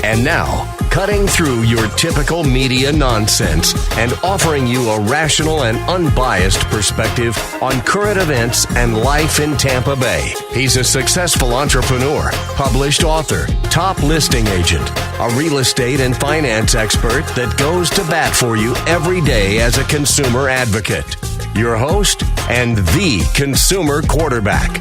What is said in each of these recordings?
And now, cutting through your typical media nonsense and offering you a rational and unbiased perspective on current events and life in Tampa Bay. He's a successful entrepreneur, published author, top listing agent, a real estate and finance expert that goes to bat for you every day as a consumer advocate. Your host and the consumer quarterback,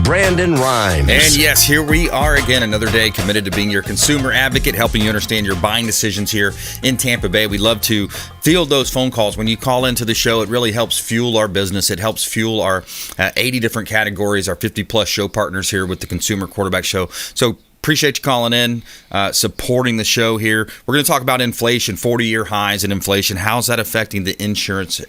Brandon Rhymes. And yes, here we are again, another day committed to being your consumer advocate, helping you understand your buying decisions here in Tampa Bay. We love to field those phone calls. When you call into the show, it really helps fuel our business. It helps fuel our 80 different categories, our 50-plus show partners here with the Consumer Quarterback Show. So appreciate you calling in, supporting the show here. We're going to talk about inflation, 40-year highs in inflation. How's that affecting the insurance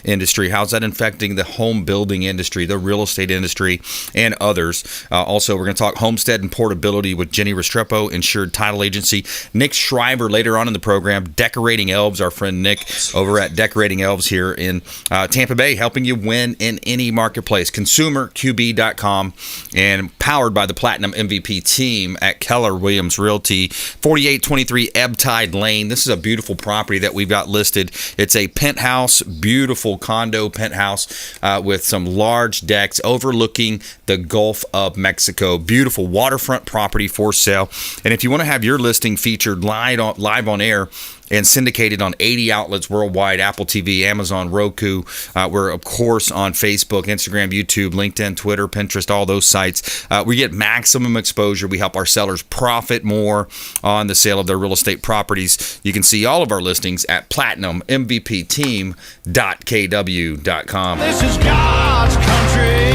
industry? How's that affecting the home building industry, the real estate industry, and others? Also, we're going to talk homestead and portability with JENNIE Restrepo, Insured Title Agency. Nick Schreiber later on in the program, Decorating Elves, our friend Nick over at Decorating Elves here in Tampa Bay, helping you win in any marketplace. ConsumerQB.com and powered by the Platinum MVP team at Keller Williams Realty, 4823 Ebbtide Lane. This is a beautiful property that we've got listed. It's a penthouse, beautiful condo penthouse with some large decks overlooking the Gulf of Mexico. Beautiful waterfront property for sale. And if you want to have your listing featured live on air and syndicated on 80 outlets worldwide, Apple TV, Amazon, Roku. We're, of course, on Facebook, Instagram, YouTube, LinkedIn, Twitter, Pinterest, all those sites. We get maximum exposure. We help our sellers profit more on the sale of their real estate properties. You can see all of our listings at platinummvpteam.kw.com. This is God's country.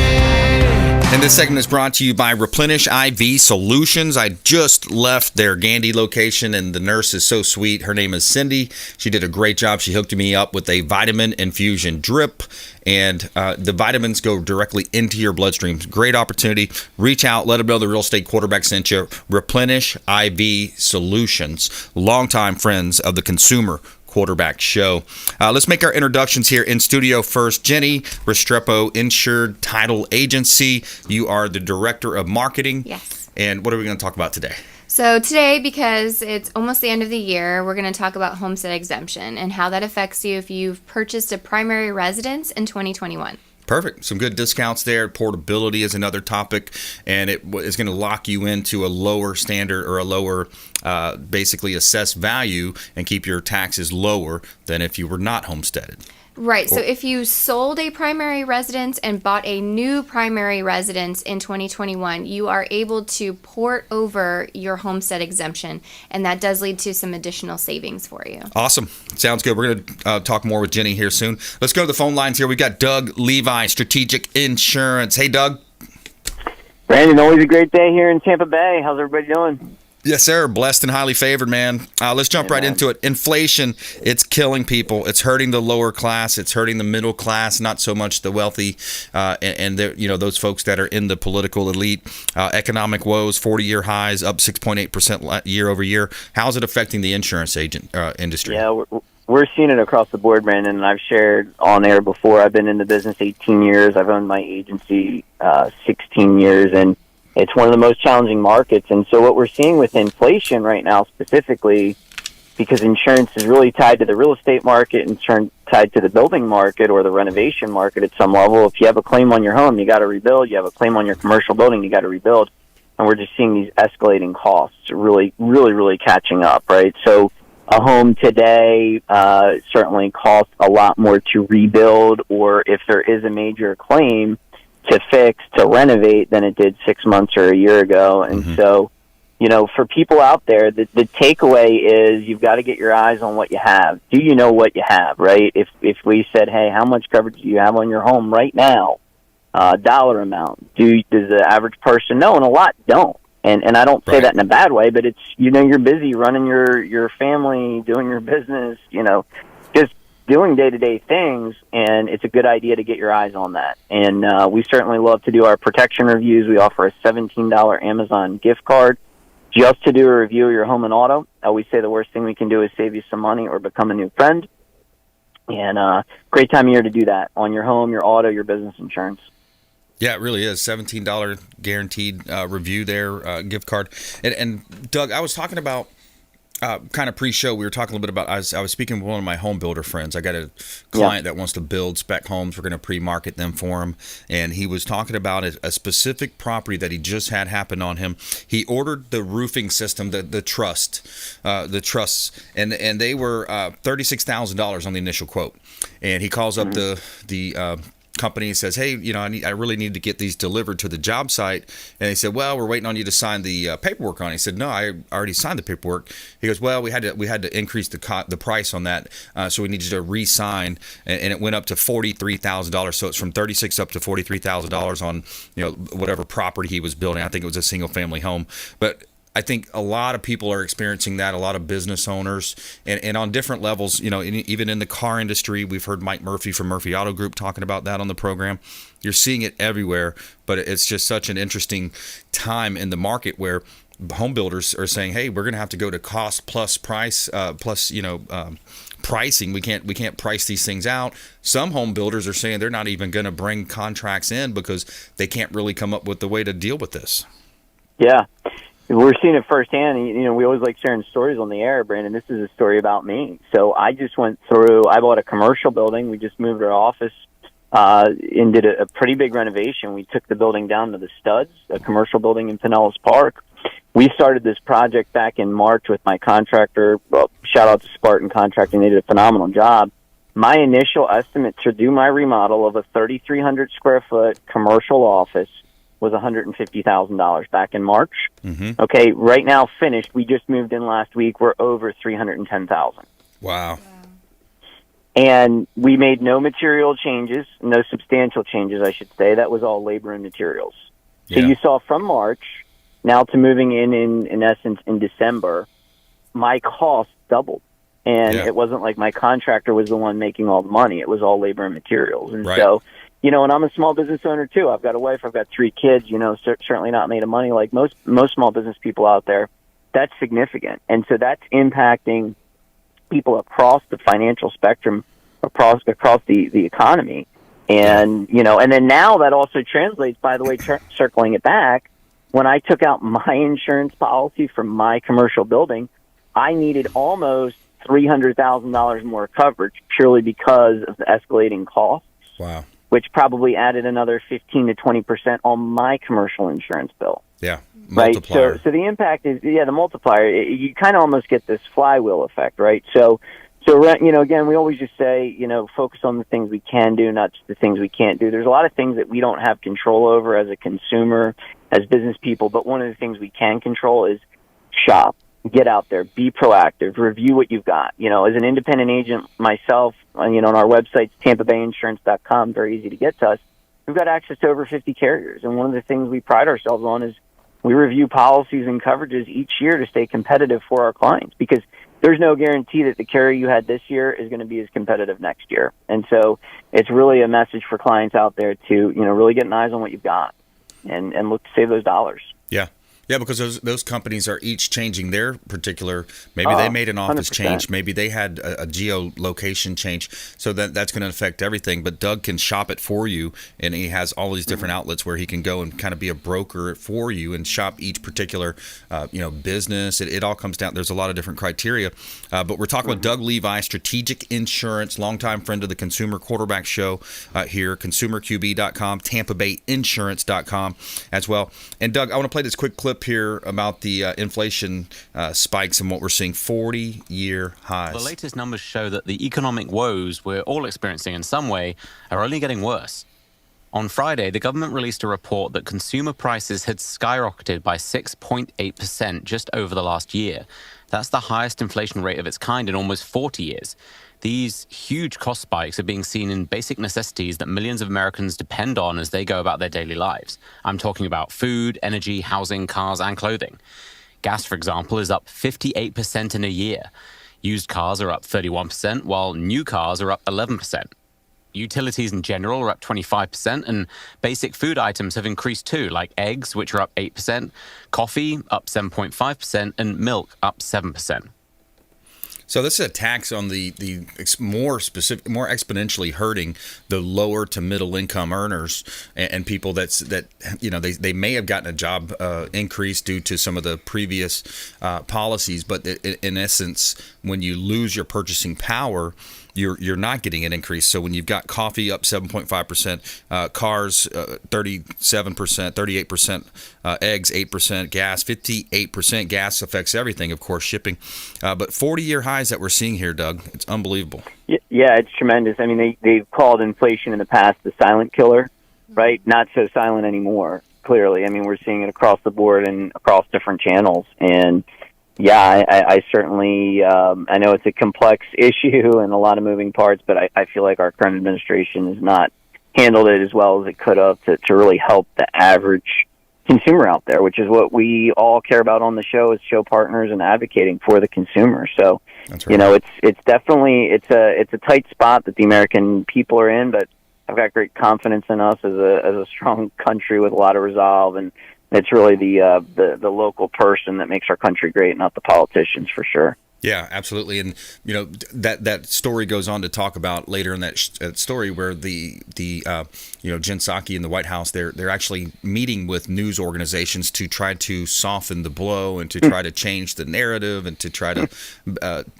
And this segment is brought to you by Replenish IV Solutions. I just left their Gandy location, and the nurse is so sweet. Her name is Cindy. She did a great job. She hooked me up with a vitamin infusion drip, and the vitamins go directly into your bloodstream. Great opportunity. Reach out. Let them know the real estate quarterback sent you. Replenish IV Solutions. Longtime friends of the Consumer Quarterback Show. Let's make our introductions here in studio first. JENNIE Restrepo, Insured Title Agency. You are the Director of Marketing. Yes. And what are we going to talk about today? So today, because it's almost the end of the year, we're going to talk about homestead exemption and how that affects you if you've purchased a primary residence in 2021. Perfect. Some good discounts there. Portability is another topic, and it is going to lock you into a lower standard or a lower basically assessed value and keep your taxes lower than if you were not homesteaded. Right. So if you sold a primary residence and bought a new primary residence in 2021, you are able to port over your homestead exemption, and that does lead to some additional savings for you. Awesome. Sounds good. We're going to talk more with JENNIE here soon. Let's go to the phone lines here. We've got Doug LEVI, Strategic Insurance. Hey, Doug. Brandon, always a great day here in Tampa Bay. How's everybody doing? Yes, sir. Blessed and highly favored, man. Let's jump right into it. Inflation, it's killing people. It's hurting the lower class. It's hurting the middle class, not so much the wealthy and those folks that are in the political elite. Economic woes, 40-year highs, up 6.8% year over year. How's it affecting the insurance agent industry? Yeah, we're seeing it across the board, Brandon, and I've shared on air before. I've been in the business 18 years. I've owned my agency 16 years, and it's one of the most challenging markets. And so what we're seeing with inflation right now specifically, because insurance is really tied to the real estate market and tied to the building market or the renovation market at some level. If you have a claim on your home, you got to rebuild. You have a claim on your commercial building, you got to rebuild. And we're just seeing these escalating costs really, really, really catching up, right? So a home today certainly costs a lot more to rebuild, or if there is a major claim, to fix, to renovate than it did 6 months or a year ago. And so, for people out there, the takeaway is you've got to get your eyes on what you have. Do you know what you have, right? If we said, hey, how much coverage do you have on your home right now? Dollar amount. Does the average person know? And a lot don't. And I don't say that in a bad way, but it's, you're busy running your family, doing your business, just doing day-to-day things, and it's a good idea to get your eyes on that. And we certainly love to do our protection reviews. We offer a $17 Amazon gift card just to do a review of your home and auto. We say the worst thing we can do is save you some money or become a new friend. And great time of year to do that on your home, your auto, your business insurance. Yeah, it really is. $17 guaranteed review there, gift card. And Doug, I was talking about Kind of pre-show, we were talking a little bit about, I was speaking with one of my home builder friends. I got a client that wants to build spec homes. We're going to pre-market them for him. And he was talking about a specific property that he just had happen on him. He ordered the roofing system, the trusses, and they were $36,000 on the initial quote. And he calls up the company says, hey, I really need to get these delivered to the job site. And they said, well, we're waiting on you to sign the paperwork on it. He said, no, I already signed the paperwork. He goes, well, we had to increase the price on that, so we need you to re-sign, and it went up to $43,000. So it's from $36,000 up to $43,000 on whatever property he was building. I think it was a single family home, but I think a lot of people are experiencing that, a lot of business owners, and on different levels, even in the car industry. We've heard Mike Murphy from Murphy Auto Group talking about that on the program. You're seeing it everywhere, but it's just such an interesting time in the market where home builders are saying, hey, we're going to have to go to cost plus price, pricing. We can't price these things out. Some home builders are saying they're not even going to bring contracts in because they can't really come up with the way to deal with this. Yeah. We're seeing it firsthand. We always like sharing stories on the air, Brandon. This is a story about me. So I just went through, I bought a commercial building. We just moved our office and did a pretty big renovation. We took the building down to the studs, a commercial building in Pinellas Park. We started this project back in March with my contractor. Well, shout out to Spartan Contracting. They did a phenomenal job. My initial estimate to do my remodel of a 3,300 square foot commercial office was $150,000 back in March. Mm-hmm. Okay, right now finished. We just moved in last week. We're over $310,000. Wow. And we made no material changes, no substantial changes, I should say. That was all labor and materials. So you saw from March now to moving in essence, in December, my cost doubled. And it wasn't like my contractor was the one making all the money. It was all labor and materials. And so, and I'm a small business owner too. I've got a wife. I've got 3 kids. Certainly not made of money like most small business people out there. That's significant, and so that's impacting people across the financial spectrum, across the economy, and and then now that also translates. By the way, circling it back, when I took out my insurance policy from my commercial building, I needed almost $300,000 more coverage purely because of the escalating costs. Wow. Which probably added another 15 to 20% on my commercial insurance bill. Yeah, multiplier. Right. So the impact is the multiplier. You kind of almost get this flywheel effect, right? So again, we always just say focus on the things we can do, not just the things we can't do. There's a lot of things that we don't have control over as a consumer, as business people. But one of the things we can control is shop. Get out there, be proactive, review what you've got. As an independent agent myself, on our website, TampaBayInsurance.com, very easy to get to us. We've got access to over 50 carriers. And one of the things we pride ourselves on is we review policies and coverages each year to stay competitive for our clients, because there's no guarantee that the carrier you had this year is going to be as competitive next year. And so it's really a message for clients out there to, really get an eyes on what you've got and look to save those dollars. Yeah. Yeah, because those companies are each changing their particular. Maybe they made an office 100%. Change. Maybe they had a geolocation change. So that's going to affect everything. But Doug can shop it for you, and he has all these different outlets where he can go and kind of be a broker for you and shop each particular, business. It all comes down. There's a lot of different criteria. But we're talking with Doug Levi, Strategic Insurance, longtime friend of the Consumer Quarterback Show here, consumerqb.com, TampaBayInsurance.com as well. And Doug, I want to play this quick clip here about the inflation spikes and what we're seeing, 40-year highs. The latest numbers show that the economic woes we're all experiencing in some way are only getting worse. On Friday, the government released a report that consumer prices had skyrocketed by 6.8% just over the last year. That's the highest inflation rate of its kind in almost 40 years. These huge cost spikes are being seen in basic necessities that millions of Americans depend on as they go about their daily lives. I'm talking about food, energy, housing, cars, and clothing. Gas, for example, is up 58% in a year. Used cars are up 31%, while new cars are up 11%. Utilities in general are up 25%, and basic food items have increased too, like eggs, which are up 8%, coffee up 7.5%, and milk up 7%. So this is a tax on the more specific, more exponentially hurting the lower to middle income earners and people that they may have gotten a job increase due to some of the previous policies, but in essence, when you lose your purchasing power, you're not getting an increase. So when you've got coffee up 7.5%, cars 37%, 38%, eggs 8%, gas 58%. Gas affects everything, of course, shipping. But 40-year highs that we're seeing here, Doug, it's unbelievable. Yeah, it's tremendous. I mean, they've called inflation in the past the silent killer, right? Not so silent anymore, clearly. I mean, we're seeing it across the board and across different channels. And yeah, I certainly, I know it's a complex issue and a lot of moving parts, but I feel like our current administration has not handled it as well as it could have to really help the average consumer out there, which is what we all care about on the show as show partners and advocating for the consumer. So, that's right. It's definitely, it's a tight spot that the American people are in, but I've got great confidence in us as a strong country with a lot of resolve, and it's really the local person that makes our country great, not the politicians, for sure. Yeah, absolutely. And that story goes on to talk about later in that story where the Jen Psaki in the White House, they're actually meeting with news organizations to try to soften the blow and to try to change the narrative and to try to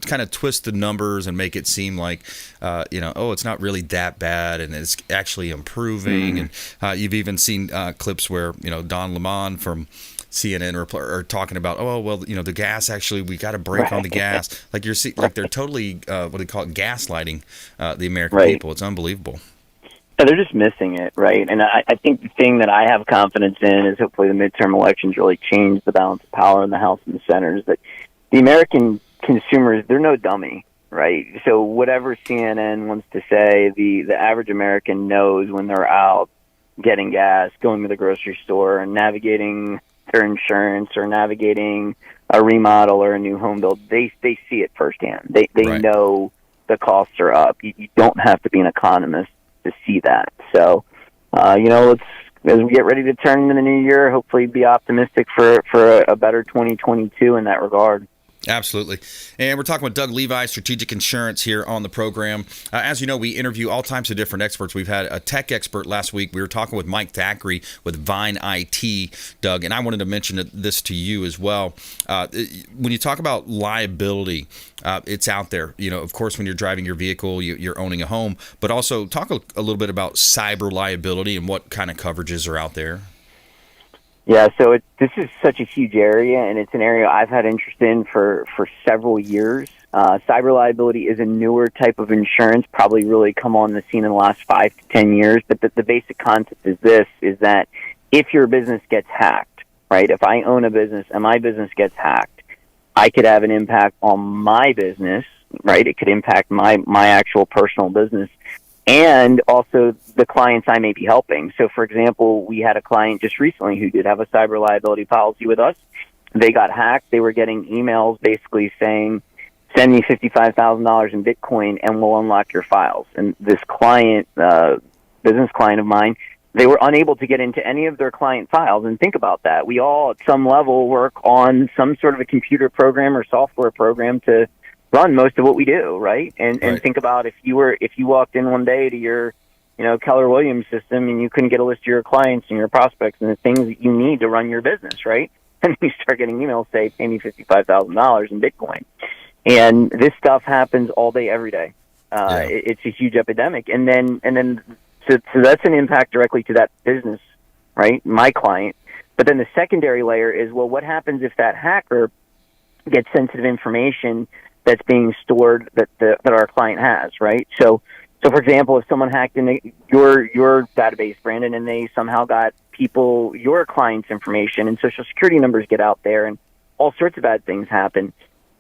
kind of twist the numbers and make it seem like it's not really that bad and it's actually improving. And you've even seen clips where Don Lemon from CNN are talking about, the gas, actually, we got to break on the gas. Like they're totally, what do they call it, gaslighting the American people. It's unbelievable. Yeah, they're just missing it, right? And I think the thing that I have confidence in is hopefully the midterm elections really change the balance of power in the House and the Senate, is that the American consumers, they're no dummy, right? So whatever CNN wants to say, the average American knows when they're out getting gas, going to the grocery store, and navigating their insurance or navigating a remodel or a new home build, they see it firsthand. They right. know the costs are up. You don't have to be an economist to see that. So, let's, as we get ready to turn into the new year, hopefully be optimistic for a better 2022 in that regard. Absolutely. And we're talking with Doug Levi, Strategic Insurance, here on the program. As you know, we interview all types of different experts. We've had a tech expert last week. We were talking with Mike Thackeray with Vine IT, Doug, and I wanted to mention this to you as well. When you talk about liability, it's out there. Of course, when you're driving your vehicle, you're owning a home, but also talk a little bit about cyber liability and what kind of coverages are out there. Yeah, so this is such a huge area, and it's an area I've had interest in for several years. Cyber liability is a newer type of insurance, probably really come on the scene in the last 5 to 10 years, but the basic concept is that if your business gets hacked, right, if I own a business and my business gets hacked, I could have an impact on my business, right? It could impact my actual personal business, and also the clients I may be helping. So, for example, we had a client just recently who did have a cyber liability policy with us. They got hacked. They were getting emails basically saying, send me $55,000 in Bitcoin and we'll unlock your files. And this client, business client of mine, they were unable to get into any of their client files. And think about that. We all, at some level, work on some sort of a computer program or software program to run most of what we do, right? And think about if you walked in one day to your, Keller Williams system and you couldn't get a list of your clients and your prospects and the things that you need to run your business, right? And you start getting emails say, pay me $55,000 in Bitcoin. And this stuff happens all day, every day. It's a huge epidemic. And then so that's an impact directly to that business, right? My client. But then the secondary layer is, well, what happens if that hacker gets sensitive information that's being stored that our client has, right? So for example, if someone hacked into your database, Brandon, and they somehow got your client's information and social security numbers get out there and all sorts of bad things happen,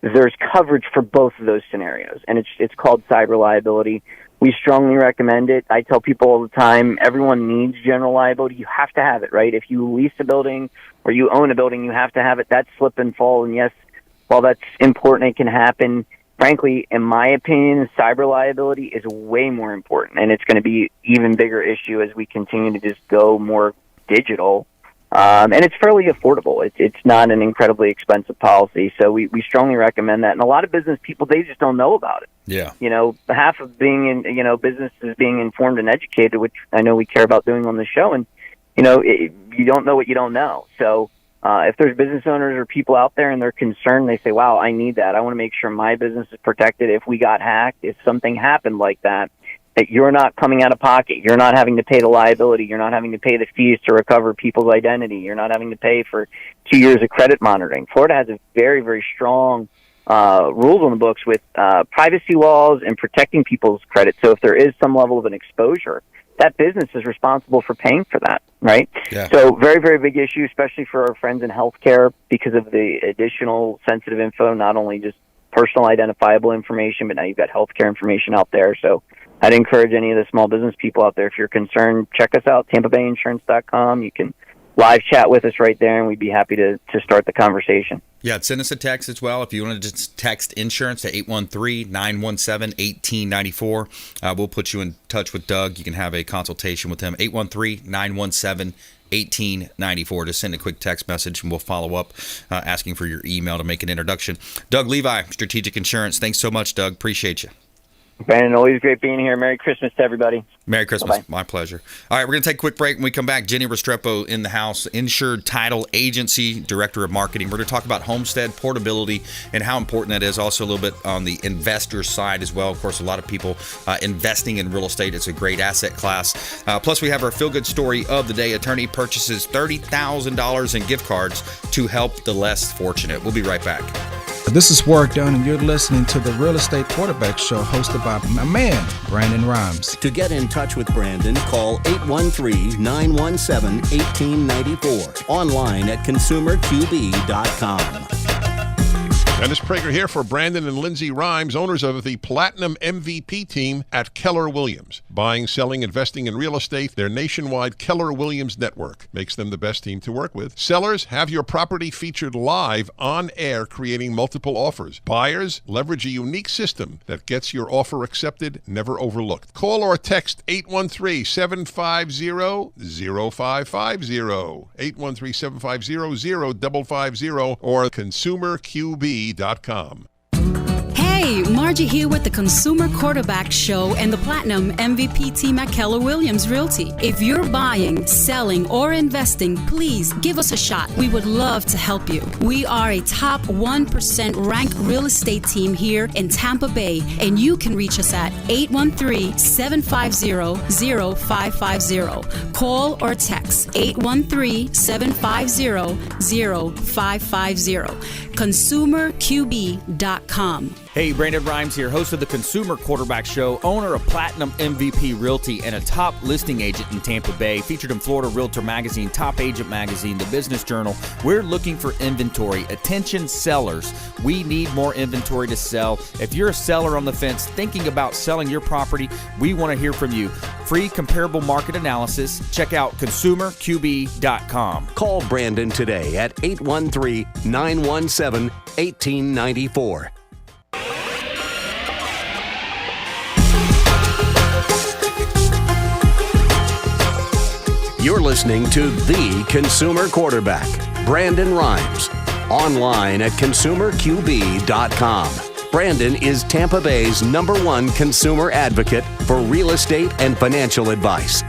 there's coverage for both of those scenarios. And it's called cyber liability. We strongly recommend it. I tell people all the time, everyone needs general liability. You have to have it, right? If you lease a building or you own a building, you have to have it. That's slip and fall. And yes, while that's important, it can happen. Frankly, in my opinion, cyber liability is way more important, and it's going to be even bigger issue as we continue to just go more digital And it's fairly affordable. It's not an incredibly expensive policy. So we strongly recommend that. And a lot of business people, they just don't know about it. Yeah. Half of being in, business is being informed and educated, which I know we care about doing on the show. And, you don't know what you don't know. So if there's business owners or people out there and they're concerned, they say, wow, I need that. I want to make sure my business is protected. If we got hacked, if something happened like that you're not coming out of pocket. You're not having to pay the liability. You're not having to pay the fees to recover people's identity. You're not having to pay for 2 years of credit monitoring. Florida has a very, very strong rules on the books with privacy laws and protecting people's credit. So if there is some level of an exposure, that business is responsible for paying for that, right? Yeah. So very, very big issue, especially for our friends in healthcare because of the additional sensitive info, not only just personal identifiable information, but now you've got healthcare information out there. So I'd encourage any of the small business people out there, if you're concerned, check us out, TampaBayInsurance.com. You can live chat with us right there, and we'd be happy to start the conversation. Yeah, send us a text as well. If you want to just text insurance to 813-917-1894. We'll put you in touch with Doug. You can have a consultation with him, 813-917-1894. Just send a quick text message, and we'll follow up asking for your email to make an introduction. Doug Levi, Strategic Insurance. Thanks so much, Doug. Appreciate you. Brandon, always great being here. Merry Christmas to everybody. Merry Christmas. Bye-bye. My pleasure. All right, we're going to take a quick break. When we come back, Jennie Restrepo in the house, Insured Title Agency, Director of Marketing. We're going to talk about homestead portability and how important that is. Also a little bit on the investor side as well. Of course, a lot of people investing in real estate. It's a great asset class. Plus, we have our feel-good story of the day. Attorney purchases $30,000 in gift cards to help the less fortunate. We'll be right back. This is Warwick Dunn, and you're listening to the Real Estate Quarterback Show hosted by my man, Brandon Rhymes. To get in touch with Brandon, call 813-917-1894. Online at consumerqb.com. Dennis Prager here for Brandon and Lindsay Rhymes, owners of the Platinum MVP team at Keller Williams. Buying, selling, investing in real estate, their nationwide Keller Williams network makes them the best team to work with. Sellers, have your property featured live on air, creating multiple offers. Buyers, leverage a unique system that gets your offer accepted, never overlooked. Call or text 813-750-0550, 813-750-0550, or consumerqb.com. Hey, Margie here with the Consumer Quarterback Show and the Platinum MVP team at Keller Williams Realty. If you're buying, selling, or investing, please give us a shot. We would love to help you. We are a top 1% ranked real estate team here in Tampa Bay, and you can reach us at 813-750-0550. Call or text 813-750-0550. ConsumerQB.com. Hey, Brandon Rhymes here, host of the Consumer Quarterback Show, owner of Platinum MVP Realty, and a top listing agent in Tampa Bay, featured in Florida Realtor Magazine, Top Agent Magazine, The Business Journal. We're looking for inventory. Attention sellers, we need more inventory to sell. If you're a seller on the fence thinking about selling your property, we want to hear from you. Free comparable market analysis. Check out consumerqb.com. Call Brandon today at 813-917-1894. You're listening to The Consumer Quarterback, Brandon Rhymes. Online at consumerqb.com. Brandon is Tampa Bay's #1 consumer advocate for real estate and financial advice.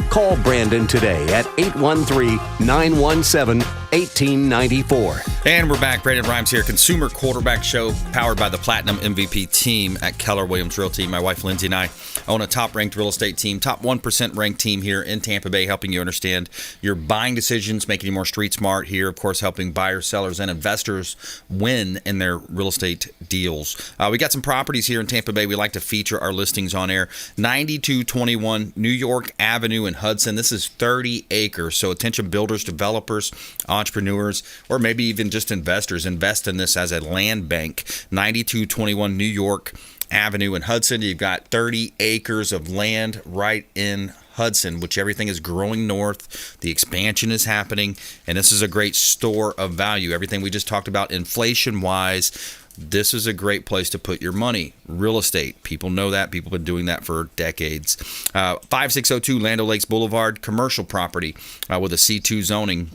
Call Brandon today at 813-917-1894. And we're back. Brandon Rhymes here, Consumer Quarterback Show, powered by the Platinum MVP team at Keller Williams Realty. My wife Lindsay and I own a top-ranked real estate team, top 1% ranked team here in Tampa Bay, helping you understand your buying decisions, making you more street smart here, of course, helping buyers, sellers, and investors win in their real estate deals. We got some properties here in Tampa Bay. We like to feature our listings on air. 9221 New York Avenue in Hudson. This is 30 acres. So attention builders, developers, entrepreneurs, or maybe even just investors. Invest in this as a land bank. 9221 New York Avenue in Hudson. You've got 30 acres of land right in Hudson, which everything is growing north. The expansion is happening, and this is a great store of value. Everything we just talked about inflation-wise, this is a great place to put your money. Real estate. People know that. People have been doing that for decades. 5602 Land O'Lakes Boulevard, commercial property with a C2 zoning.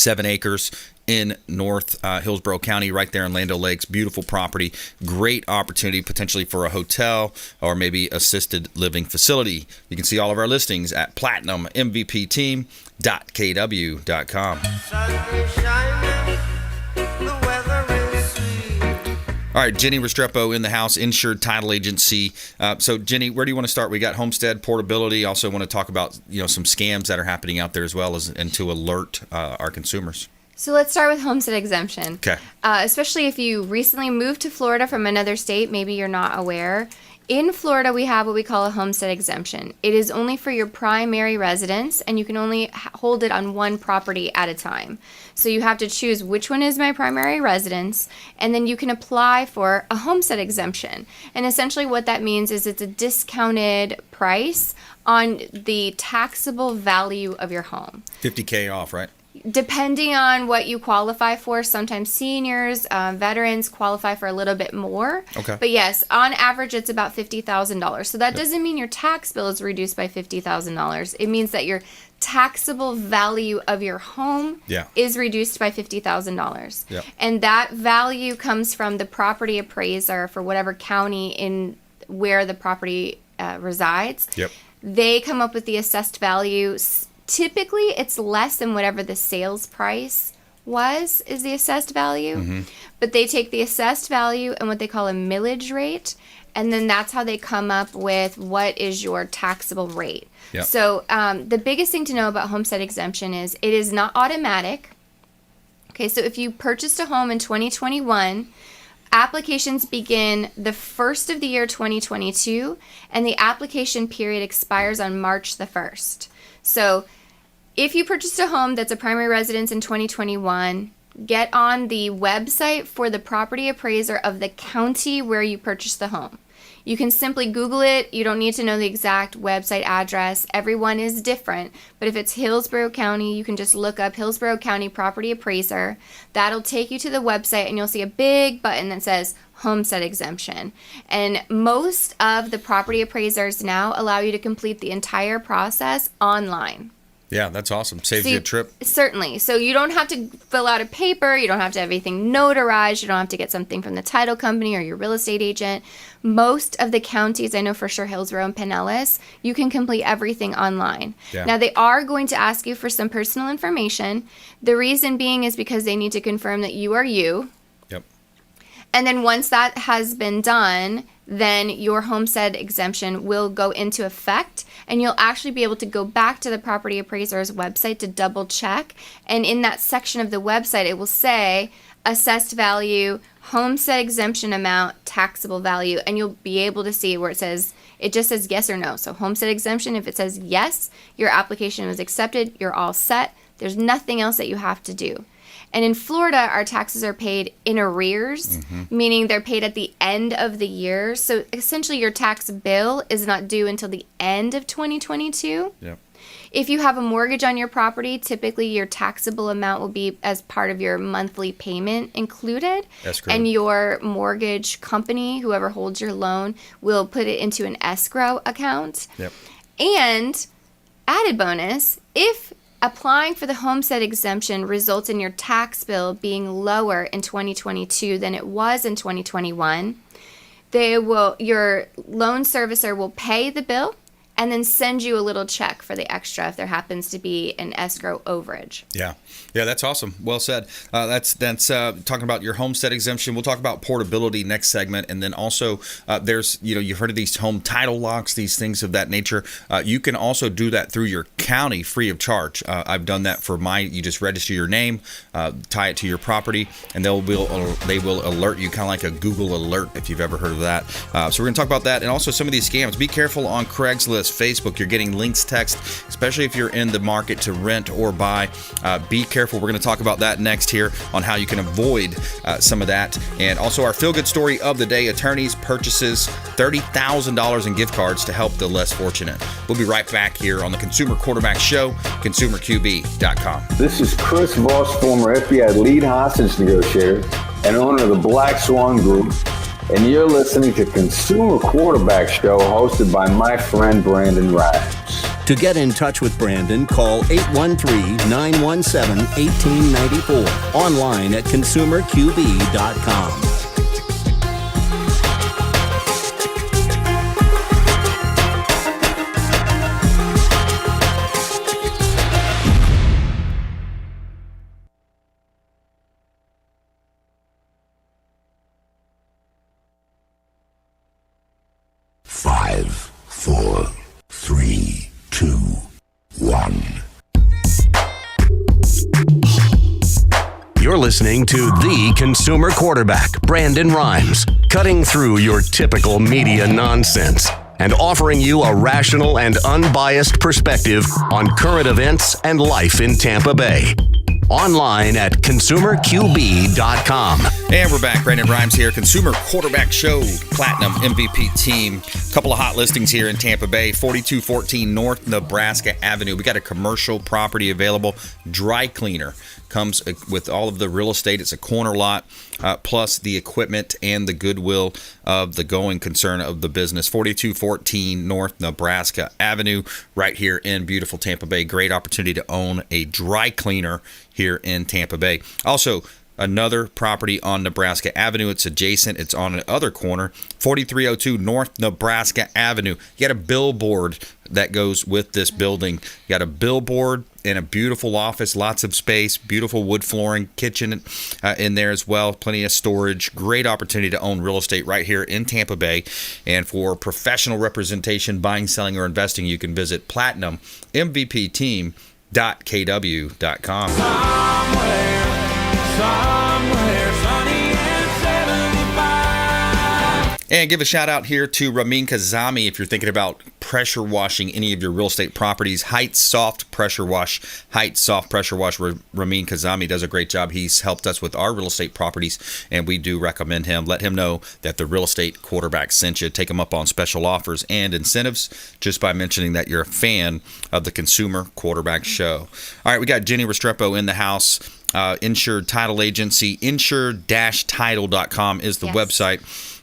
7 acres in North Hillsborough County, right there in Land O'Lakes. Beautiful property. Great opportunity potentially for a hotel or maybe assisted living facility. You can see all of our listings at platinummvpteam.kw.com. All right, Jennie Restrepo in the house, Insured Title Agency. So, Jennie, where do you want to start? We got homestead portability. Also want to talk about some scams that are happening out there as well, and to alert our consumers. So let's start with homestead exemption. Okay. Especially if you recently moved to Florida from another state, maybe you're not aware. In Florida, we have what we call a homestead exemption. It is only for your primary residence, and you can only hold it on one property at a time. So you have to choose which one is my primary residence, and then you can apply for a homestead exemption. And essentially what that means is it's a discounted price on the taxable value of your home. $50K off, right? Depending on what you qualify for, sometimes seniors, veterans qualify for a little bit more. Okay. But yes, on average, it's about $50,000. So that doesn't mean your tax bill is reduced by $50,000. It means that your taxable value of your home is reduced by $50,000. Yep. And that value comes from the property appraiser for whatever county in where the property resides. Yep. They come up with the assessed value. Typically, it's less than whatever the sales price is the assessed value. Mm-hmm. But they take the assessed value and what they call a millage rate, and then that's how they come up with what is your taxable rate. Yep. So the biggest thing to know about homestead exemption is it is not automatic. Okay, so if you purchased a home in 2021, applications begin the first of the year 2022, and the application period expires on March the 1st. So if you purchased a home that's a primary residence in 2021, get on the website for the property appraiser of the county where you purchased the home. You can simply Google it. You don't need to know the exact website address. Everyone is different. But if it's Hillsborough County, you can just look up Hillsborough County Property Appraiser. That'll take you to the website, and you'll see a big button that says homestead exemption. And most of the property appraisers now allow you to complete the entire process online. Yeah, that's awesome. Saves you a trip. Certainly. So you don't have to fill out a paper. You don't have to have everything notarized. You don't have to get something from the title company or your real estate agent. Most of the counties, I know for sure Hillsborough and Pinellas, you can complete everything online. Yeah. Now, they are going to ask you for some personal information. The reason being is because they need to confirm that you are you. Yep. And then once that has been done, then your homestead exemption will go into effect, and you'll actually be able to go back to the property appraiser's website to double check. And in that section of the website, it will say assessed value, homestead exemption amount, taxable value, and you'll be able to see where it just says yes or no. So homestead exemption, if it says yes, your application was accepted, you're all set. There's nothing else that you have to do. And in Florida, our taxes are paid in arrears, meaning they're paid at the end of the year. So essentially, your tax bill is not due until the end of 2022. Yep. If you have a mortgage on your property, typically your taxable amount will be as part of your monthly payment included. That's correct. And your mortgage company, whoever holds your loan, will put it into an escrow account. Yep. And added bonus, if applying for the homestead exemption results in your tax bill being lower in 2022 than it was in 2021, your loan servicer will pay the bill and then send you a little check for the extra if there happens to be an escrow overage. Yeah, that's awesome. Well said. That's talking about your homestead exemption. We'll talk about portability next segment, and then also there's you've heard of these home title locks, these things of that nature. You can also do that through your county free of charge. I've done that for you just register your name, tie it to your property, and they will alert you, kind of like a Google alert if you've ever heard of that. So we're going to talk about that, and also some of these scams. Be careful on Craigslist, Facebook. You're getting links text, especially if you're in the market to rent or buy. Be careful. We're going to talk about that next here on how you can avoid some of that. And also our feel-good story of the day, attorneys purchases $30,000 in gift cards to help the less fortunate. We'll be right back here on the Consumer Quarterback Show, consumerqb.com. This is Chris Voss, former FBI lead hostage negotiator and owner of the Black Swan Group, and you're listening to Consumer Quarterback Show hosted by my friend Brandon Rhymes. To get in touch with Brandon, call 813-917-1894. Online at consumerqb.com. Five, four, three, two, one. You're listening to the consumer quarterback, Brandon Rhymes, cutting through your typical media nonsense and offering you a rational and unbiased perspective on current events and life in Tampa Bay. Online at consumerqb.com. And we're back. Brandon Rhymes here. Consumer Quarterback Show, Platinum MVP team. Couple of hot listings here in Tampa Bay. 4214 North Nebraska Avenue. We got a commercial property available. Dry cleaner. Comes with all of the real estate. It's a corner lot, plus the equipment and the goodwill of the going concern of the business. 4214 North Nebraska Avenue, right here in beautiful Tampa Bay. Great opportunity to own a dry cleaner here in Tampa Bay. Also, another property on Nebraska Avenue. It's adjacent. It's on the other corner, 4302 North Nebraska Avenue. You got a billboard that goes with this building. You got a billboard and a beautiful office, lots of space, beautiful wood flooring, kitchen in there as well, plenty of storage. Great opportunity to own real estate right here in Tampa Bay. And for professional representation, buying, selling, or investing, you can visit platinummvpteam.kw.com. Somewhere sunny and 75. And give a shout out here to Ramin Kazami if you're thinking about pressure washing any of your real estate properties. Height Soft Pressure Wash. Ramin Kazami does a great job. He's helped us with our real estate properties, and we do recommend him. Let him know that the real estate quarterback sent you. Take him up on special offers and incentives just by mentioning that you're a fan of the Consumer Quarterback Show. All right, we got Jennie Restrepo in the house. Insured Title Agency. Insured-title.com is the website.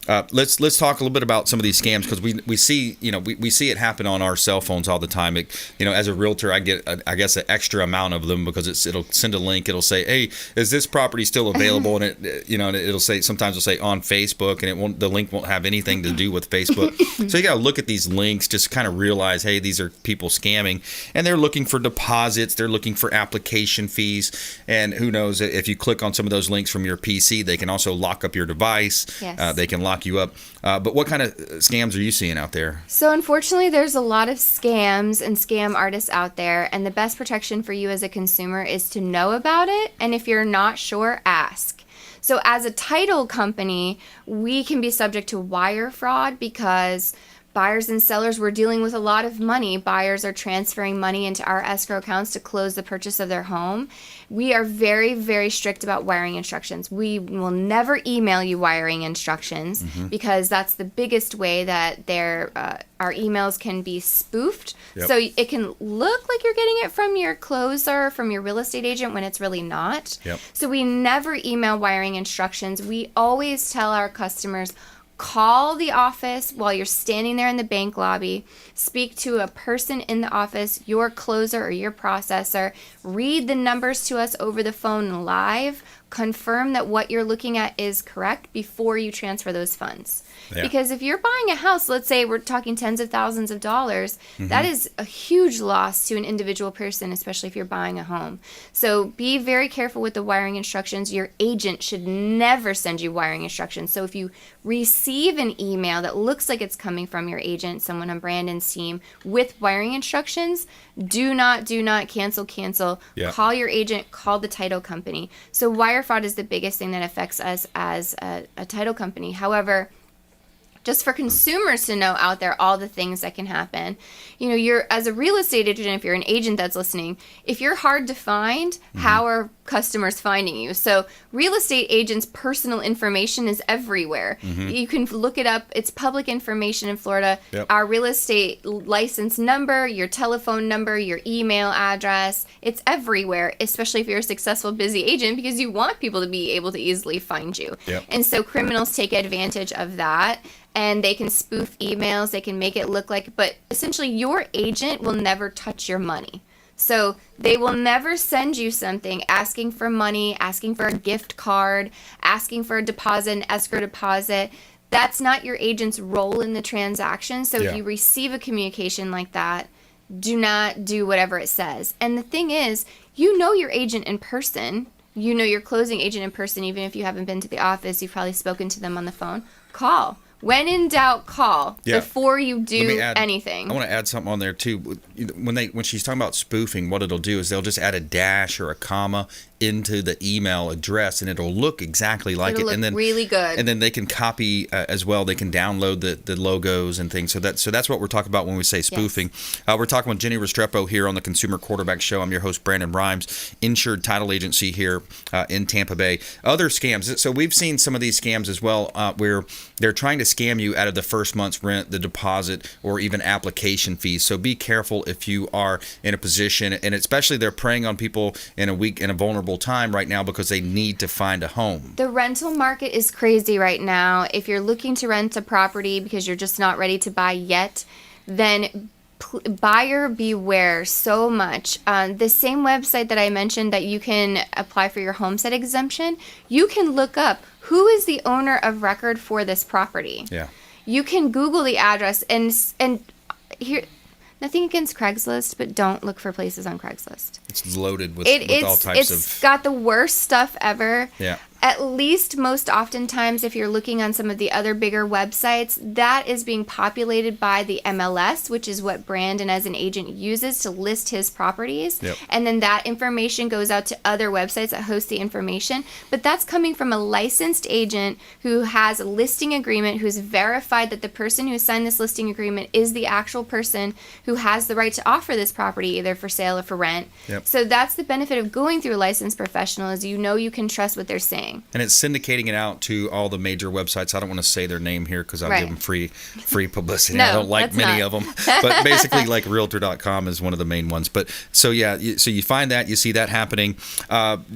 Let's talk a little bit about some of these scams, because we see we see it happen on our cell phones all the time. As a realtor, I get an extra amount of them because it'll send a link. It'll say, "Hey, is this property still available?" And it'll say, sometimes it'll say on Facebook, and the link won't have anything to do with Facebook. So you got to look at these links, just kind of realize, hey, these are people scamming, and they're looking for deposits, they're looking for application fees, and who knows, if you click on some of those links from your PC, they can also lock up your device. Yes. They can lock you up. But what kind of scams are you seeing out there? So unfortunately, there's a lot of scams and scam artists out there, and the best protection for you as a consumer is to know about it, and if you're not sure, ask. So as a title company, we can be subject to wire fraud because buyers and sellers were dealing with a lot of money. Buyers are transferring money into our escrow accounts to close the purchase of their home. We are very, very strict about wiring instructions. We will never email you wiring instructions because that's the biggest way that our emails can be spoofed. Yep. So it can look like you're getting it from your closer, from your real estate agent, when it's really not. Yep. So we never email wiring instructions. We always tell our customers, call the office while you're standing there in the bank lobby, speak to a person in the office, your closer or your processor, read the numbers to us over the phone live, confirm that what you're looking at is correct before you transfer those funds. Yeah. Because if you're buying a house, let's say we're talking tens of thousands of dollars, that is a huge loss to an individual person, especially if you're buying a home. So be very careful with the wiring instructions. Your agent should never send you wiring instructions. So if you receive an email that looks like it's coming from your agent, someone on Brandon's team, with wiring instructions, do not cancel. Yeah. Call your agent, call the title company. So wire fraud is the biggest thing that affects us as a title company. However, just for consumers to know out there all the things that can happen. You're, as a real estate agent, if you're an agent that's listening, if you're hard to find, how are customers finding you? So real estate agents' personal information is everywhere. You can look it up. It's public information in Florida. Yep. Our real estate license number, your telephone number, your email address, it's everywhere, especially if you're a successful, busy agent, because you want people to be able to easily find you. Yep. And so criminals take advantage of that. and they can spoof emails. They can make it look like, but essentially your agent will never touch your money. So they will never send you something asking for money, asking for a gift card, asking for a deposit, an escrow deposit. That's not your agent's role in the transaction. So if you receive a communication like that, do not do whatever it says. And the thing is, you know your agent in person. You know your closing agent in person. Even if you haven't been to the office, you've probably spoken to them on the phone. Call. When in doubt, call before you do anything. I want to add something on there too. When she's talking about spoofing, what it'll do is they'll just add a dash or a comma into the email address, and it'll look exactly like it'll it. And then really good. And then they can copy as well. They can download the logos and things. So that's what we're talking about when we say spoofing. Yes. We're talking with Jennie Restrepo here on the Consumer Quarterback Show. I'm your host, Brandon Rhymes, Insured Title Agency here in Tampa Bay. Other scams. So we've seen some of these scams as well, where they're trying to scam you out of the first month's rent, the deposit, or even application fees. So be careful if you are in a position, and especially they're preying on people in a vulnerable time right now because they need to find a home. The rental market is crazy right now. If you're looking to rent a property because you're just not ready to buy yet, then buyer beware so much. The same website that I mentioned that you can apply for your homestead exemption, you can look up who is the owner of record for this property. Yeah. You can Google the address and here. Nothing against Craigslist, but don't look for places on Craigslist. It's loaded with all types of... It's got the worst stuff ever. Yeah. At least most oftentimes, if you're looking on some of the other bigger websites, that is being populated by the MLS, which is what Brandon as an agent uses to list his properties. Yep. And then that information goes out to other websites that host the information. But that's coming from a licensed agent who has a listing agreement, who's verified that the person who signed this listing agreement is the actual person who has the right to offer this property, either for sale or for rent. Yep. So that's the benefit of going through a licensed professional, is you know you can trust what they're saying. And it's syndicating it out to all the major websites. I don't want to say their name here because I'll give them free publicity. No, I don't like many of them. But basically, like Realtor.com is one of the main ones. But so you find that, you see that happening.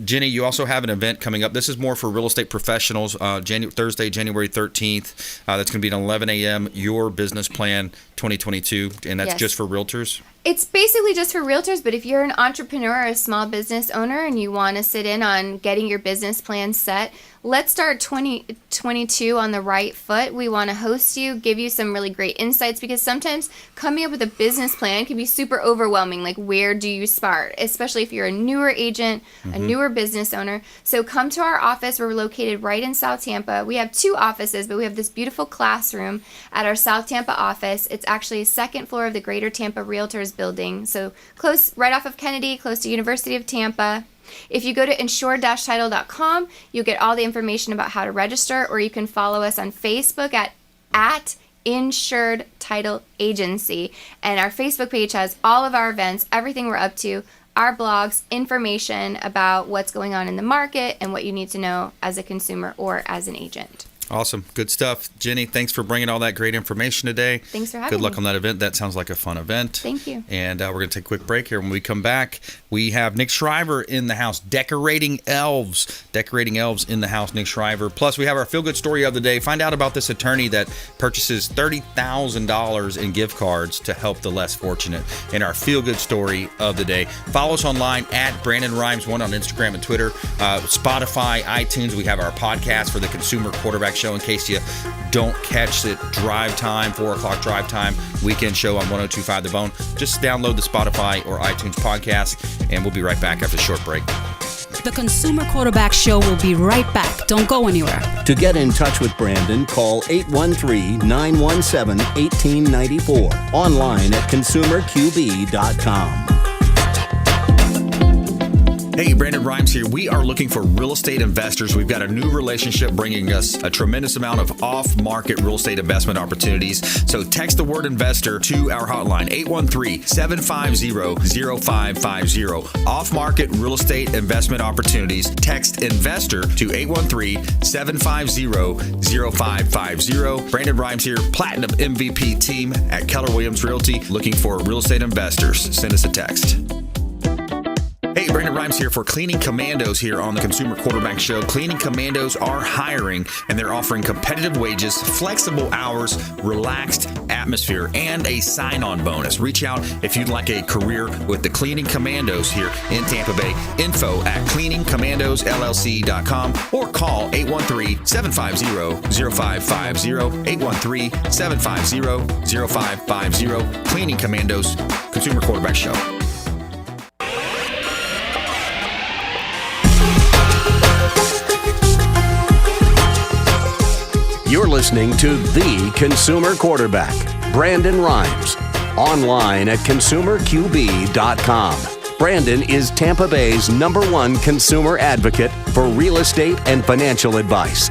Jennie, you also have an event coming up. This is more for real estate professionals. Thursday, January 13th. That's going to be at 11 a.m. Your Business Plan 2022. And that's just for realtors? It's basically just for realtors, but if you're an entrepreneur or a small business owner and you want to sit in on getting your business plan set, let's start 2022 on the right foot. We want to host you, give you some really great insights, because sometimes coming up with a business plan can be super overwhelming. Like, where do you start? Especially if you're a newer agent, a newer business owner. So come to our office. We're located right in South Tampa. We have 2 offices, but we have this beautiful classroom at our South Tampa office. It's actually a second floor of the Greater Tampa Realtors building. So close, right off of Kennedy, close to University of Tampa. If you go to insured-title.com, you'll get all the information about how to register, or you can follow us on Facebook at Insured Title Agency. And our Facebook page has all of our events, everything we're up to, our blogs, information about what's going on in the market and what you need to know as a consumer or as an agent. Awesome. Good stuff. Jennie, thanks for bringing all that great information today. Thanks for having me. Good luck on that event. That sounds like a fun event. Thank you. And we're going to take a quick break here. When we come back, we have Nick Shriver in the house, decorating elves. Decorating elves in the house, Nick Shriver. Plus, we have our feel-good story of the day. Find out about this attorney that purchases $30,000 in gift cards to help the less fortunate in our feel-good story of the day. Follow us online at Brandon Rhymes1 on Instagram and Twitter. Spotify, iTunes. We have our podcast for the Consumer Quarterback Show in case you don't catch it. Drive time, 4 o'clock drive time, weekend show on 102.5 The Bone. Just download the Spotify or iTunes podcast, and we'll be right back after a short break. The Consumer Quarterback Show will be right back. Don't go anywhere. To get in touch with Brandon, call 813-917-1894. Online at consumerqb.com. Hey, Brandon Rhymes here. We are looking for real estate investors. We've got a new relationship bringing us a tremendous amount of off-market real estate investment opportunities. So text the word investor to our hotline, 813-750-0550. Off-market real estate investment opportunities. Text investor to 813-750-0550. Brandon Rhymes here, Platinum MVP team at Keller Williams Realty, looking for real estate investors. Send us a text. Hey, Brandon Rhymes here for Cleaning Commandos here on the Consumer Quarterback Show. Cleaning Commandos are hiring, and they're offering competitive wages, flexible hours, relaxed atmosphere, and a sign-on bonus. Reach out if you'd like a career with the Cleaning Commandos here in Tampa Bay. Info at cleaningcommandosllc.com or call 813-750-0550, 813-750-0550. Cleaning Commandos, Consumer Quarterback Show. You're listening to The Consumer Quarterback, Brandon Rhymes, online at consumerqb.com. Brandon is Tampa Bay's #1 consumer advocate for real estate and financial advice.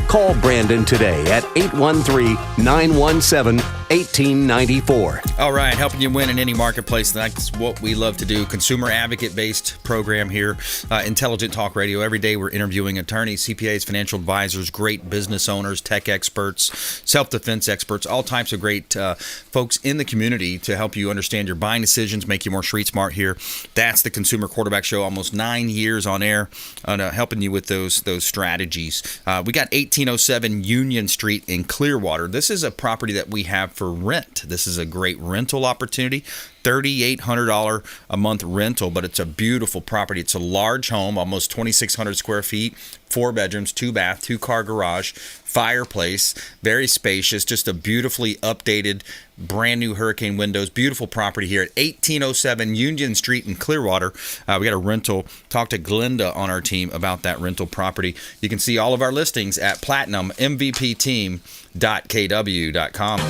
Call Brandon today at 813-917-1894. All right, helping you win in any marketplace. That's what we love to do. Consumer advocate-based program here. Intelligent Talk Radio. Every day we're interviewing attorneys, CPAs, financial advisors, great business owners, tech experts, self-defense experts, all types of great folks in the community to help you understand your buying decisions, make you more street smart here. That's the Consumer Quarterback Show. Almost 9 years on air, helping you with those strategies. We got 1807 Union Street in Clearwater. This is a property that we have for rent. This is a great rental opportunity. $3,800 a month rental, but it's a beautiful property. It's a large home, almost 2,600 square feet, 4 bedrooms, 2 bath, 2-car garage, fireplace, very spacious, just a beautifully updated, brand new hurricane windows, beautiful property here at 1807 Union Street in Clearwater. We got a rental. Talk to Glenda on our team about that rental property. You can see all of our listings at platinummvpteam.kw.com.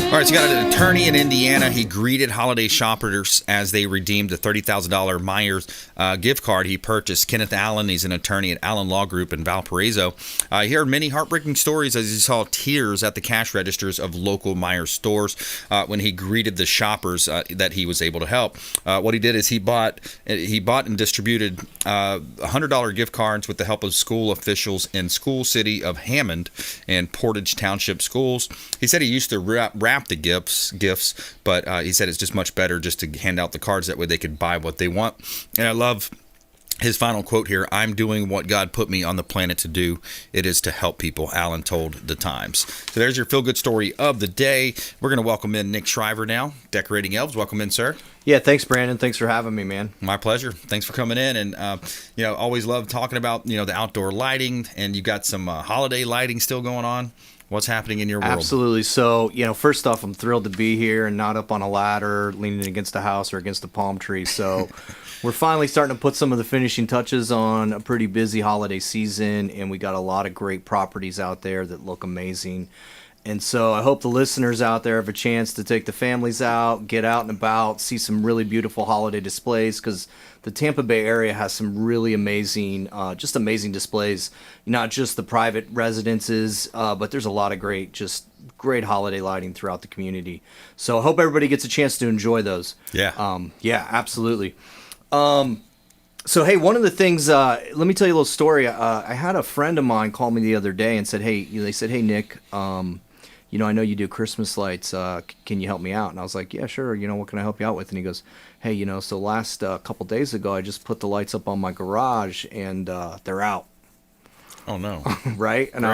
All right, so you got an attorney in Indiana. He greeted holiday shoppers as they redeemed the $30,000 Myers gift card he purchased. Kenneth Allen, he's an attorney at Allen Law Group in Valparaiso. He heard many heartbreaking stories as he saw tears at the cash registers of local Myers stores when he greeted the shoppers that he was able to help. What he did is he bought and distributed $100 gift cards with the help of school officials in School City of Hammond and Portage Township schools. He said he used to wrap the gifts, but he said it's just much better just to hand out the cards. That way they could buy what they want. And I love his final quote here: "I'm doing what God put me on the planet to do. It is to help people," Allen told the Times. So there's your feel-good story of the day. We're going to welcome in Nick Shriver now, Decorating Elves. Welcome in, sir. Yeah, thanks, Brandon. Thanks for having me, man. My pleasure. Thanks for coming in. And, always love talking about, the outdoor lighting. And you got some holiday lighting still going on. What's happening in your world? Absolutely. So, first off, I'm thrilled to be here and not up on a ladder leaning against a house or against a palm tree. So we're finally starting to put some of the finishing touches on a pretty busy holiday season, and we got a lot of great properties out there that look amazing. And so I hope the listeners out there have a chance to take the families out, get out and about, see some really beautiful holiday displays, because the Tampa Bay area has some really amazing, amazing displays. Not just the private residences, but there's a lot of great holiday lighting throughout the community. So I hope everybody gets a chance to enjoy those. Yeah. Yeah, absolutely. So, hey, one of the things, let me tell you a little story. I had a friend of mine call me the other day and said, hey, Nick, I know you do Christmas lights. Can you help me out? And I was like, yeah, sure. What can I help you out with? And he goes, hey, so last couple days ago, I just put the lights up on my garage and they're out. Oh no! Right? And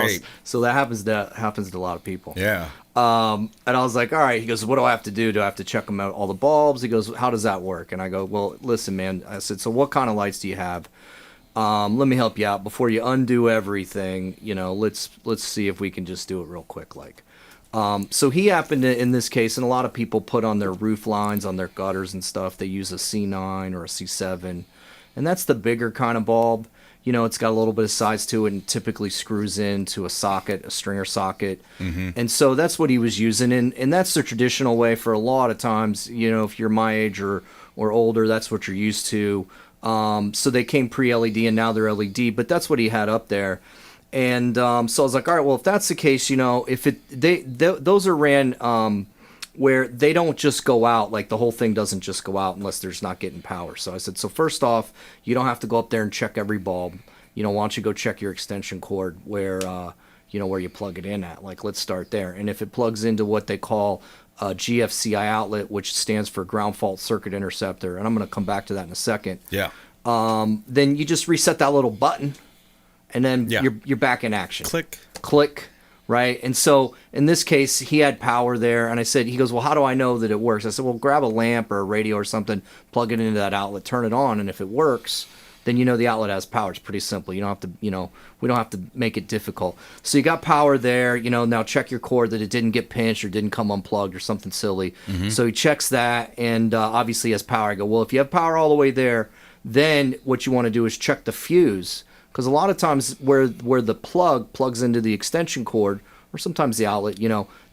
so that happens to a lot of people. Yeah. And I was like, all right. He goes, what do I have to do? Do I have to check them out, all the bulbs? He goes, how does that work? And I go, well, listen, man. I said, so what kind of lights do you have? Let me help you out before you undo everything. Let's see if we can just do it real quick, like. So he happened to, in this case, and a lot of people put on their roof lines, on their gutters and stuff, they use a C9 or a C7, and that's the bigger kind of bulb. It's got a little bit of size to it and typically screws into a socket, a stringer socket. Mm-hmm. And so that's what he was using. And that's the traditional way for a lot of times, if you're my age or older, that's what you're used to. So they came pre-LED and now they're LED, but that's what he had up there. And so I was like, all right, well, if that's the case, those are ran where they don't just go out, like the whole thing doesn't just go out unless there's not getting power. So I said, so first off, you don't have to go up there and check every bulb. Why don't you go check your extension cord where, where you plug it in at. Like, let's start there. And if it plugs into what they call a GFCI outlet, which stands for ground fault circuit interceptor, and I'm going to come back to that in a second. Yeah. Then you just reset that little button, and then you're back in action. Click, right? And so in this case, he had power there, and he goes, well, how do I know that it works? I said, well, grab a lamp or a radio or something, plug it into that outlet, turn it on, and if it works, then the outlet has power. It's pretty simple. You don't have to, we don't have to make it difficult. So you got power there. Now check your cord that it didn't get pinched or didn't come unplugged or something silly. Mm-hmm. So he checks that, and obviously he has power. I go, well, if you have power all the way there, then what you want to do is check the fuse, because a lot of times where the plug plugs into the extension cord, or sometimes the outlet,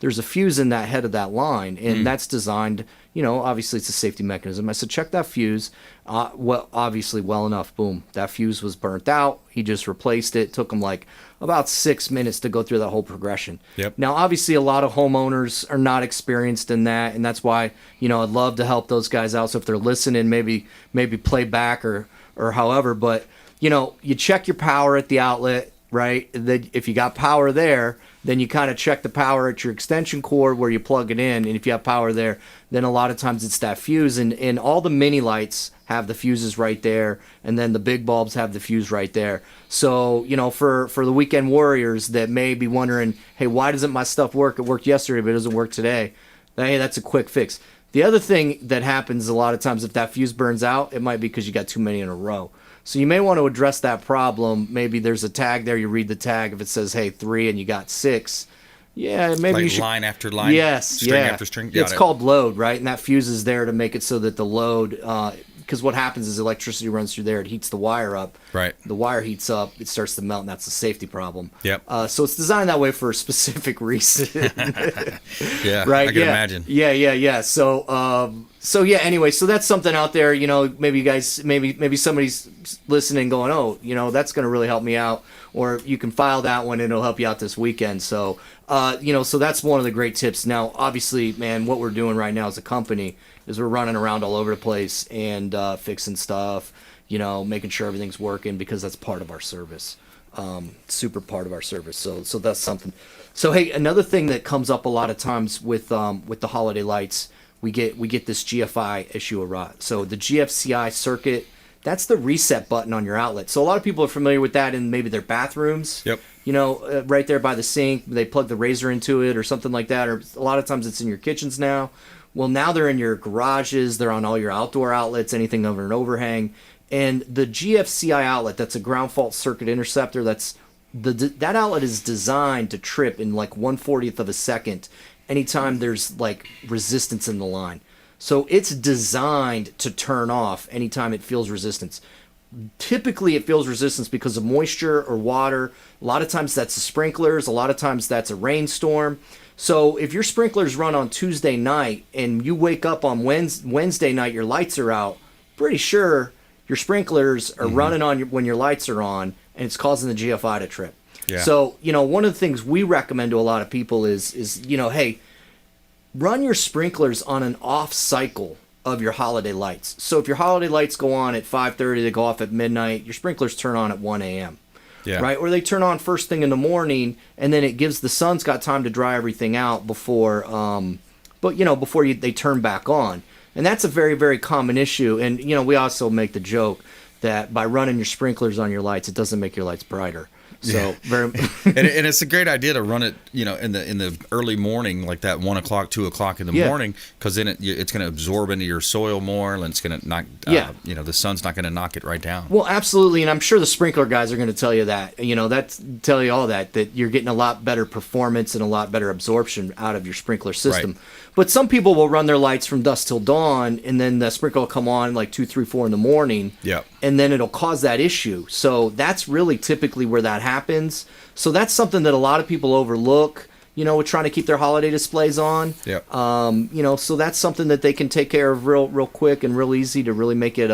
there's a fuse in that head of that line, and that's designed, obviously it's a safety mechanism. I said, check that fuse. Obviously well enough. Boom. That fuse was burnt out. He just replaced it. Took him like about 6 minutes to go through that whole progression. Yep. Now, obviously a lot of homeowners are not experienced in that, and that's why, I'd love to help those guys out. So if they're listening, maybe play back or however, but you check your power at the outlet, right? Then if you got power there, then you kind of check the power at your extension cord where you plug it in. And if you have power there, then a lot of times it's that fuse. And all the mini lights have the fuses right there. And then the big bulbs have the fuse right there. So, for the weekend warriors that may be wondering, hey, why doesn't my stuff work? It worked yesterday, but it doesn't work today. Hey, that's a quick fix. The other thing that happens a lot of times, if that fuse burns out, it might be because you got too many in a row. So you may want to address that problem. Maybe there's a tag there. You read the tag. If it says, hey, 3 and you got 6, maybe like you should. Line after line. Yes, string after string. It's called load, right? And that fuse is there to make it so that the load, because what happens is electricity runs through there. It heats the wire up. Right. The wire heats up. It starts to melt, and that's a safety problem. Yep. So it's designed that way for a specific reason. Yeah. Right. I can imagine. Yeah. So anyway, so that's something out there. Maybe you guys, maybe somebody's listening, going, oh, that's going to really help me out. Or you can file that one, and it'll help you out this weekend. So, so that's one of the great tips. Now, obviously, man, what we're doing right now as a company is we're running around all over the place and fixing stuff, making sure everything's working, because that's part of our service, super part of our service. So that's something. So, hey, another thing that comes up a lot of times with the holiday lights, we get this GFI issue a lot. So the GFCI circuit, that's the reset button on your outlet. So a lot of people are familiar with that in maybe their bathrooms. Yep. Right there by the sink, they plug the razor into it or something like that. Or a lot of times it's in your kitchens now. Well, now they're in your garages. They're on all your outdoor outlets, anything over an overhang. And the GFCI outlet, that's a ground fault circuit interceptor. That outlet is designed to trip in like 1/40th of a second anytime there's like resistance in the line. So it's designed to turn off anytime it feels resistance. Typically it feels resistance because of moisture or water. A lot of times that's the sprinklers. A lot of times that's a rainstorm. So if your sprinklers run on Tuesday night and you wake up on Wednesday night, your lights are out, pretty sure your sprinklers are running on when your lights are on, and it's causing the GFI to trip. Yeah. So, one of the things we recommend to a lot of people is hey, run your sprinklers on an off cycle of your holiday lights. So if your holiday lights go on at 5:30, they go off at midnight, your sprinklers turn on at 1 a.m. Yeah. Right? Or they turn on first thing in the morning, and then it gives the sun's got time to dry everything out before they turn back on. And that's a very, very common issue. And, we also make the joke that by running your sprinklers on your lights, it doesn't make your lights brighter. So very, and it's a great idea to run it, in the early morning, like that 1 o'clock, 2 o'clock in the morning, because then it's going to absorb into your soil more, and it's going to knock, the sun's not going to knock it right down. Well, absolutely, and I'm sure the sprinkler guys are going to tell you that, tell you all that you're getting a lot better performance and a lot better absorption out of your sprinkler system. Right. But some people will run their lights from dusk till dawn, and then the sprinkler will come on like 2, 3, 4 in the morning. Yep. And then it'll cause that issue. So that's really typically where that happens. So that's something that a lot of people overlook, with trying to keep their holiday displays on. Yep. So that's something that they can take care of real quick and real easy to really make it,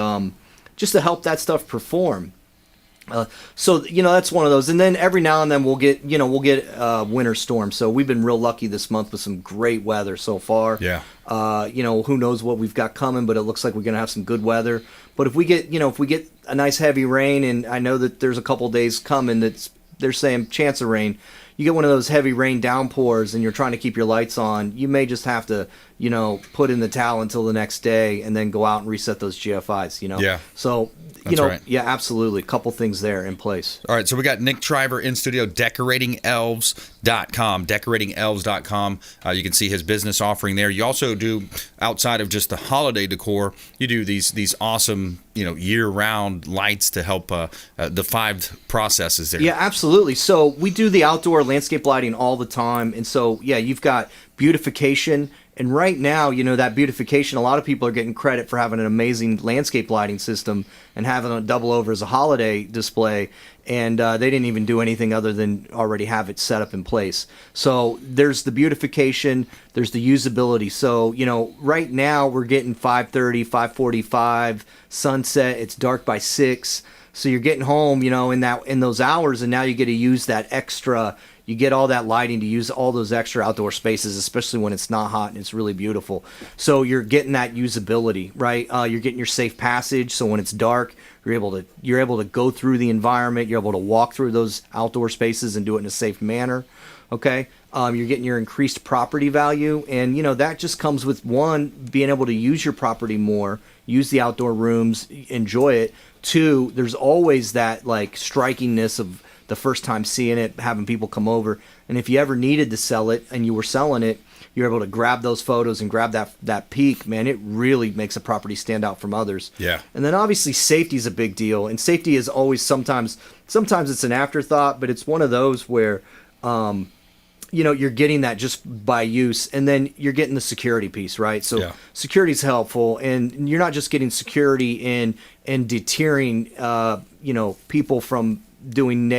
just to help that stuff perform. So that's one of those, and then every now and then we'll get winter storms. So we've been real lucky this month with some great weather so far. Yeah. Who knows what we've got coming, but it looks like we're gonna have some good weather. But if we get a nice heavy rain, and I know that there's a couple days coming that they're saying chance of rain, you get one of those heavy rain downpours and you're trying to keep your lights on, you may just have to, put in the towel until the next day and then go out and reset those GFIs, Yeah. So, That's right. yeah, absolutely. A couple things there in place. All right, so we got Nick Triver in studio, decoratingelves.com, decoratingelves.com. You can see his business offering there. You also do, outside of just the holiday decor, you do these awesome, year-round lights to help the 5 processes there. Yeah, absolutely. So we do the outdoor landscape lighting all the time. And so, yeah, you've got beautification. And right now, that beautification, a lot of people are getting credit for having an amazing landscape lighting system and having it double over as a holiday display. And they didn't even do anything other than already have it set up in place. So there's the beautification, there's the usability. So, right now we're getting 5:30, 5:45, sunset, it's dark by 6. So you're getting home, in those hours, and now you get to use that extra. You get all that lighting to use all those extra outdoor spaces, especially when it's not hot and it's really beautiful. So you're getting that usability, right? You're getting your safe passage. So when it's dark, you're able to go through the environment. You're able to walk through those outdoor spaces and do it in a safe manner. Okay. You're getting your increased property value, and that just comes with, one, being able to use your property more, use the outdoor rooms, enjoy it. 2, there's always that like strikingness of the first time seeing it, having people come over. And if you ever needed to sell it and you were selling it, you're able to grab those photos and grab that peak, man. It really makes a property stand out from others. Yeah. And then obviously safety is a big deal. And safety is always sometimes it's an afterthought, but it's one of those where, you're getting that just by use, and then you're getting the security piece, right? So security is helpful, and you're not just getting security in deterring, people from doing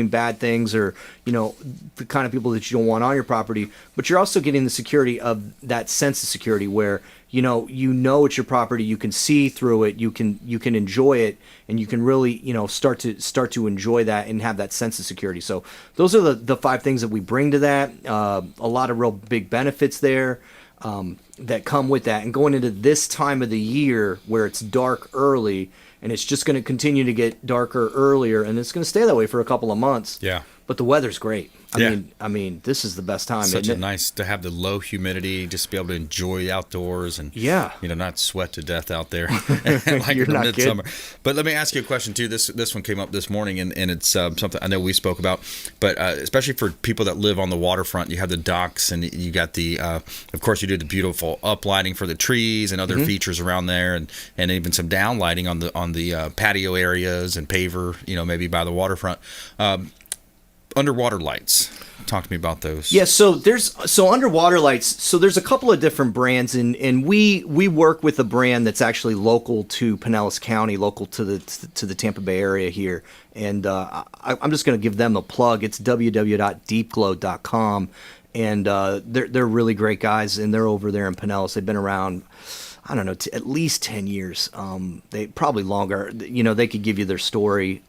bad things, or the kind of people that you don't want on your property, but you're also getting the security of that sense of security where it's your property, you can see through it, you can enjoy it, and you can really start to enjoy that and have that sense of security. So those are the 5 things that we bring to that. A lot of real big benefits there that come with that, and going into this time of the year where it's dark early. And it's just going to continue to get darker earlier, and it's going to stay that way for a couple of months. Yeah. But the weather's great. I mean, this is the best time. Such a nice to have the low humidity, just to be able to enjoy the outdoors and not sweat to death out there like You're in not midsummer. kidding. But let me ask you a question too. This one came up this morning, and it's something I know we spoke about, but especially for people that live on the waterfront, you have the docks, and you got the of course you do the beautiful uplighting for the trees and other features around there, and even some down lighting on the patio areas and paver, maybe by the waterfront. Underwater lights. Talk to me about those. Yeah, so underwater lights. So there's a couple of different brands, and we work with a brand that's actually local to Pinellas County, local to the Tampa Bay area here. And I'm just going to give them a plug. It's www.deepglow.com, and they're really great guys, and they're over there in Pinellas. They've been around, I don't know, at least 10 years. They probably longer. They could give you their story.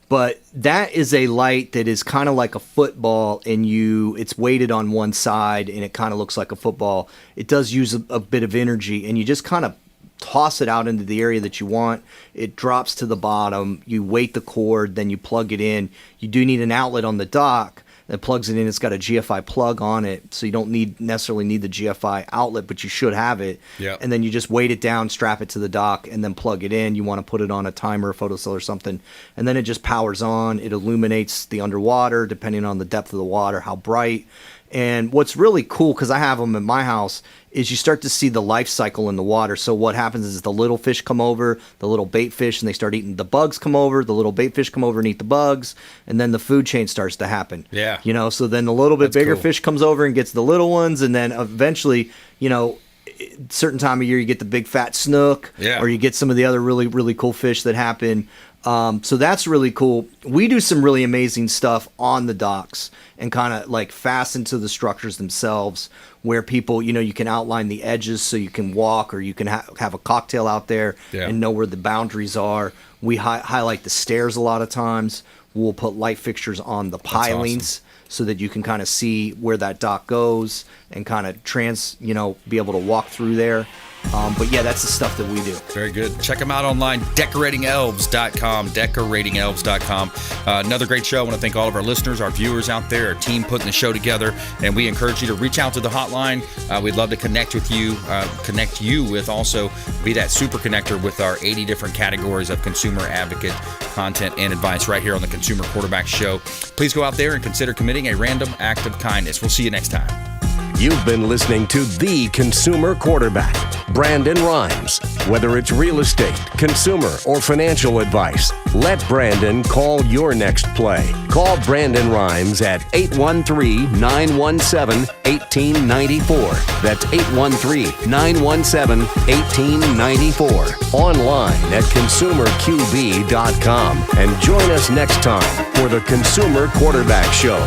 But that is a light that is kind of like a football, and it's weighted on one side, and it kind of looks like a football. It does use a bit of energy, and you just kind of toss it out into the area that you want. It drops to the bottom. You weight the cord, then you plug it in. You do need an outlet on the dock that plugs it in. It's got a GFI plug on it, so you don't necessarily need the GFI outlet, but you should have it. Yeah. And then you just weight it down, strap it to the dock, and then plug it in. You want to put it on a timer, photocell, or something, and then it just powers on. It illuminates the underwater, depending on the depth of the water, how bright. And what's really cool, because I have them in my house, is you start to see the life cycle in the water. So what happens is the little fish come over, the little bait fish, and they start eating. The bugs come over, the little bait fish come over and eat the bugs, and then the food chain starts to happen. Yeah. So then the little bit bigger cool. fish comes over and gets the little ones, and then eventually, certain time of year you get the big fat snook, or you get some of the other really, really cool fish that happen. So that's really cool. We do some really amazing stuff on the docks and kind of like fasten to the structures themselves, where people, you can outline the edges so you can walk, or you can have a cocktail out there and know where the boundaries are. We highlight the stairs a lot of times. We'll put light fixtures on the pilings so that you can kind of see where that dock goes and kind of be able to walk through there. But yeah, that's the stuff that we do. Very good. Check them out online, decoratingelves.com, decoratingelves.com. Another great show. I want to thank all of our listeners, our viewers out there, our team putting the show together, and we encourage you to reach out to the hotline. We'd love to connect with you, with also be that super connector with our 80 different categories of consumer advocate content and advice right here on the Consumer Quarterback Show. Please go out there and consider committing a random act of kindness. We'll see you next time. You've been listening to The Consumer Quarterback, Brandon Rhymes. Whether it's real estate, consumer, or financial advice, let Brandon call your next play. Call Brandon Rhymes at 813-917-1894. That's 813-917-1894. Online at consumerqb.com. And join us next time for the Consumer Quarterback Show.